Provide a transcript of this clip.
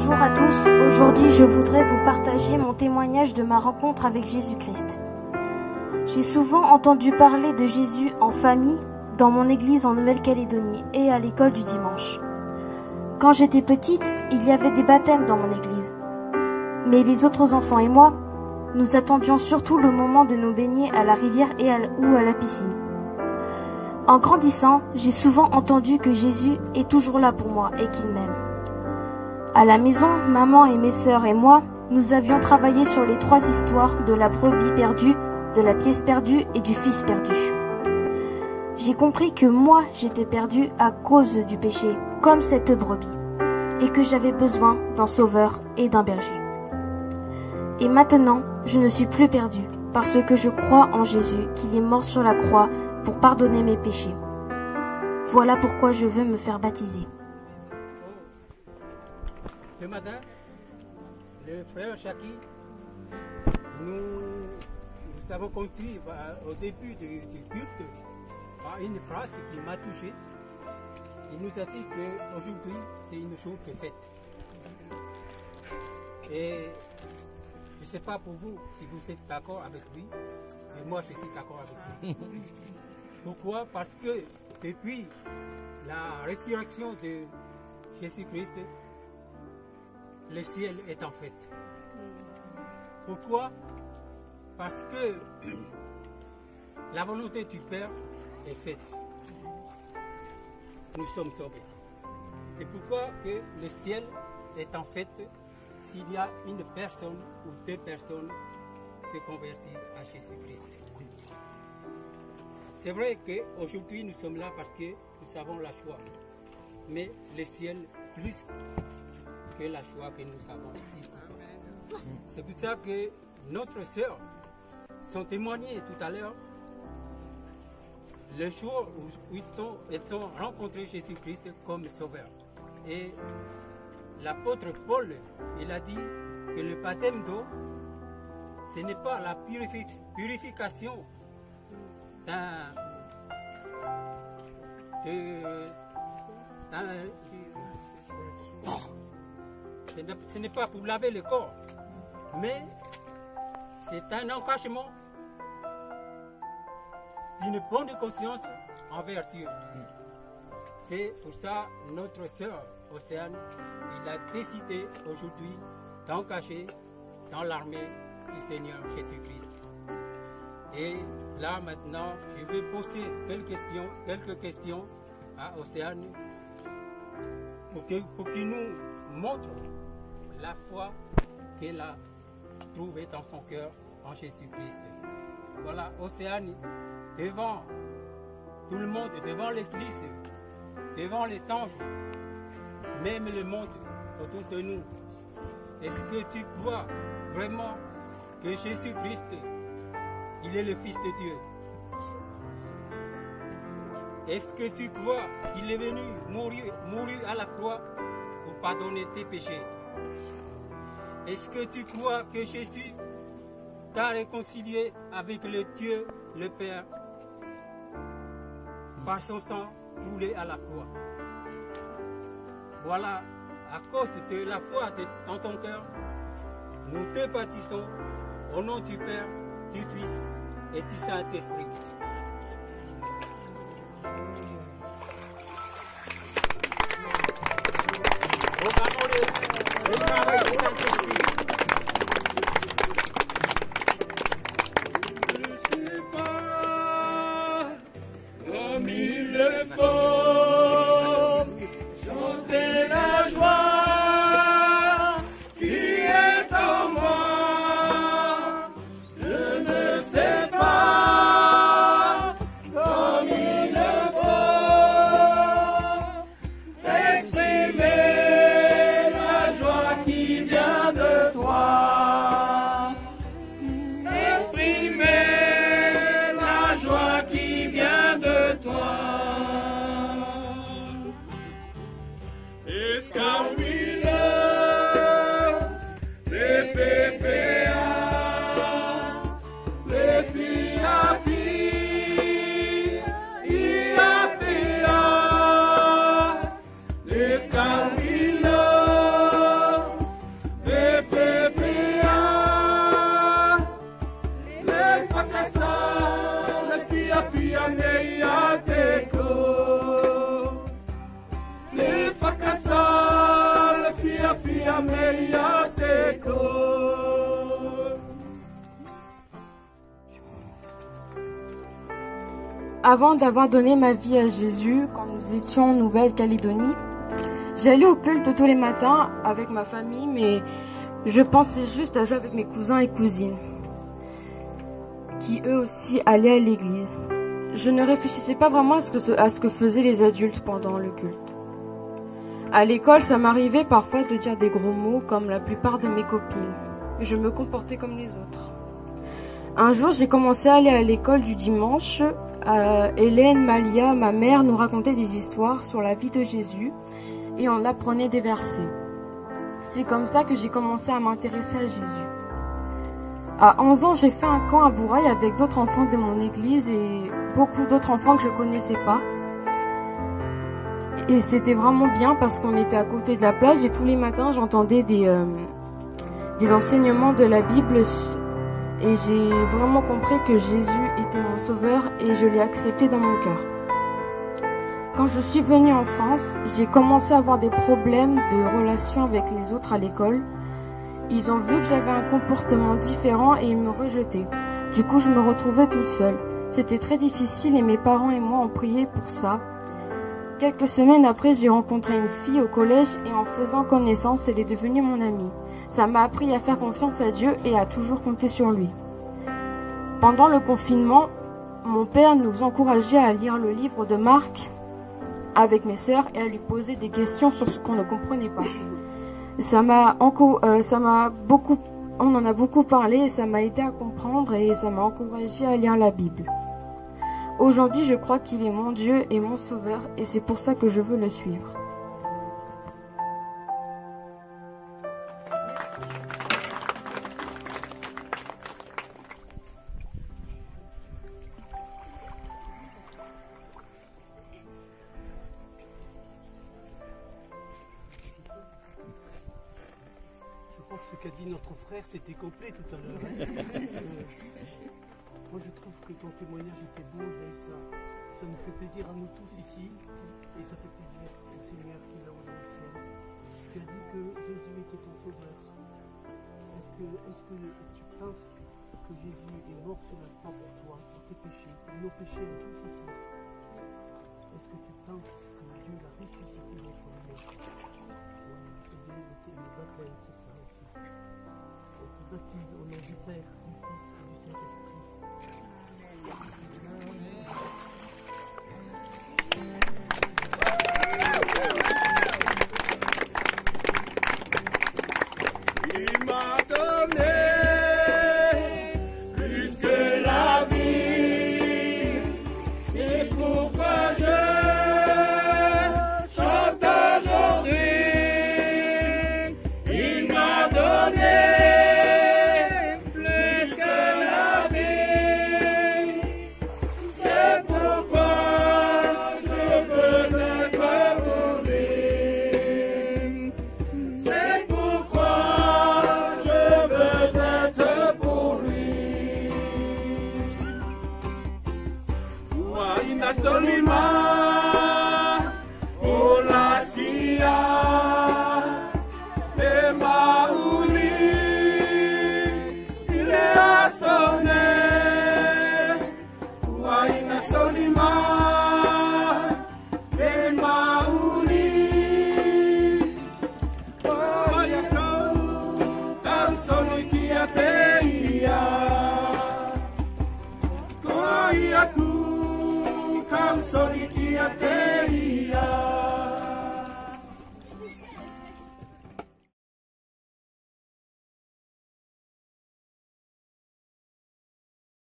Bonjour à tous, aujourd'hui je voudrais vous partager mon témoignage de ma rencontre avec Jésus-Christ. J'ai souvent entendu parler de Jésus en famille, dans mon église en Nouvelle-Calédonie et à l'école du dimanche. Quand j'étais petite, il y avait des baptêmes dans mon église. Mais les autres enfants et moi, nous attendions surtout le moment de nous baigner à la rivière ou à la piscine. En grandissant, j'ai souvent entendu que Jésus est toujours là pour moi et qu'il m'aime. À la maison, maman et mes sœurs et moi, nous avions travaillé sur les 3 histoires de la brebis perdue, de la pièce perdue et du fils perdu. J'ai compris que moi, j'étais perdue à cause du péché, comme cette brebis, et que j'avais besoin d'un sauveur et d'un berger. Et maintenant, je ne suis plus perdue, parce que je crois en Jésus, qu'il est mort sur la croix pour pardonner mes péchés. Voilà pourquoi je veux me faire baptiser. Ce matin, le frère Chaki, nous avons continué au début du culte par une phrase qui m'a touché. Il nous a dit qu'aujourd'hui, c'est une chose qui est faite. Et je ne sais pas pour vous si vous êtes d'accord avec lui, mais moi je suis d'accord avec lui. Pourquoi? Parce que depuis la résurrection de Jésus-Christ, le ciel est en fête. Pourquoi? Parce que la volonté du Père est faite. Nous sommes sauvés. C'est pourquoi que le ciel est en fête s'il y a une personne ou 2 personnes se convertir à Jésus-Christ. C'est vrai qu'aujourd'hui nous sommes là parce que nous avons la joie. Mais le ciel plus que la joie que nous avons ici. C'est pour ça que notre sœur sont témoignés tout à l'heure le jour où ils ont rencontré Jésus-Christ comme sauveur. Et l'apôtre Paul, il a dit que le baptême d'eau, ce n'est pas la purification ce n'est pas pour laver le corps, mais c'est un engagement d'une bonne conscience envers Dieu. C'est pour ça notre sœur Océane, il a décidé aujourd'hui d'engager dans l'armée du Seigneur Jésus-Christ. Et là maintenant, je vais poser quelques questions à Océane pour qu'il nous montre la foi qu'elle a trouvée dans son cœur en Jésus-Christ. Voilà, Océane, devant tout le monde, devant l'Église, devant les anges, même le monde autour de nous. Est-ce que tu crois vraiment que Jésus-Christ, il est le Fils de Dieu? Est-ce que tu crois qu'il est venu mourir à la croix pour pardonner tes péchés? Est-ce que tu crois que Jésus t'a réconcilié avec le Dieu, le Père, par son sang coulé à la croix? Voilà, à cause de la foi dans ton cœur, nous te baptisons au nom du Père, du Fils et du Saint-Esprit. Au travail du Saint-Esprit. Je sais pas comme il le faut, chanter la joie qui est en moi. Je ne sais pas comme il le faut, exprimer la joie qui vient de toi. Exprimer la joie qui vient de toi. Avant d'avoir donné ma vie à Jésus, quand nous étions en Nouvelle-Calédonie, j'allais au culte tous les matins avec ma famille, mais je pensais juste à jouer avec mes cousins et cousines, qui eux aussi allaient à l'église. Je ne réfléchissais pas vraiment à ce que faisaient les adultes pendant le culte. À l'école, ça m'arrivait parfois de dire des gros mots comme la plupart de mes copines. Je me comportais comme les autres. Un jour, j'ai commencé à aller à l'école du dimanche. Hélène, Malia, ma mère, nous racontait des histoires sur la vie de Jésus et on apprenait des versets. C'est comme ça que j'ai commencé à m'intéresser à Jésus. À 11 ans, j'ai fait un camp à Bourail avec d'autres enfants de mon église et beaucoup d'autres enfants que je connaissais pas. Et c'était vraiment bien parce qu'on était à côté de la plage et tous les matins, j'entendais des enseignements de la Bible. Et j'ai vraiment compris que Jésus était mon sauveur et je l'ai accepté dans mon cœur. Quand je suis venue en France, j'ai commencé à avoir des problèmes de relation avec les autres à l'école. Ils ont vu que j'avais un comportement différent et ils me rejetaient. Du coup, je me retrouvais toute seule. C'était très difficile et mes parents et moi ont prié pour ça. Quelques semaines après, j'ai rencontré une fille au collège et en faisant connaissance, elle est devenue mon amie. Ça m'a appris à faire confiance à Dieu et à toujours compter sur lui. Pendant le confinement, mon père nous encourageait à lire le livre de Marc avec mes sœurs et à lui poser des questions sur ce qu'on ne comprenait pas. On en a beaucoup parlé et ça m'a aidé à comprendre et ça m'a encouragé à lire la Bible. Aujourd'hui, je crois qu'il est mon Dieu et mon sauveur et c'est pour ça que je veux le suivre. Ce qu'a dit notre frère, c'était complet tout à l'heure. Moi, je trouve que ton témoignage était beau, et ça nous fait plaisir à nous tous ici, et ça fait plaisir au Seigneur qui l'a envoyé au ciel. Tu as dit que Jésus était ton sauveur. Est-ce que tu penses que Jésus est mort sur la croix pour toi, pour tes péchés, pour nos péchés à tous ici? Est-ce que tu penses que Dieu l'a ressuscité dans ton nom? Le baptême, c'est ça aussi. On te baptise au nom du Père, du Fils et du Saint-Esprit. Il m'a donné plus que la vie, c'est pourquoi je chante aujourd'hui. Il m'a donné plus que la vie, c'est pourquoi je veux être pour lui. C'est pourquoi je veux être pour lui. Moi, il n'a seulement pour la sia. Solidariedade.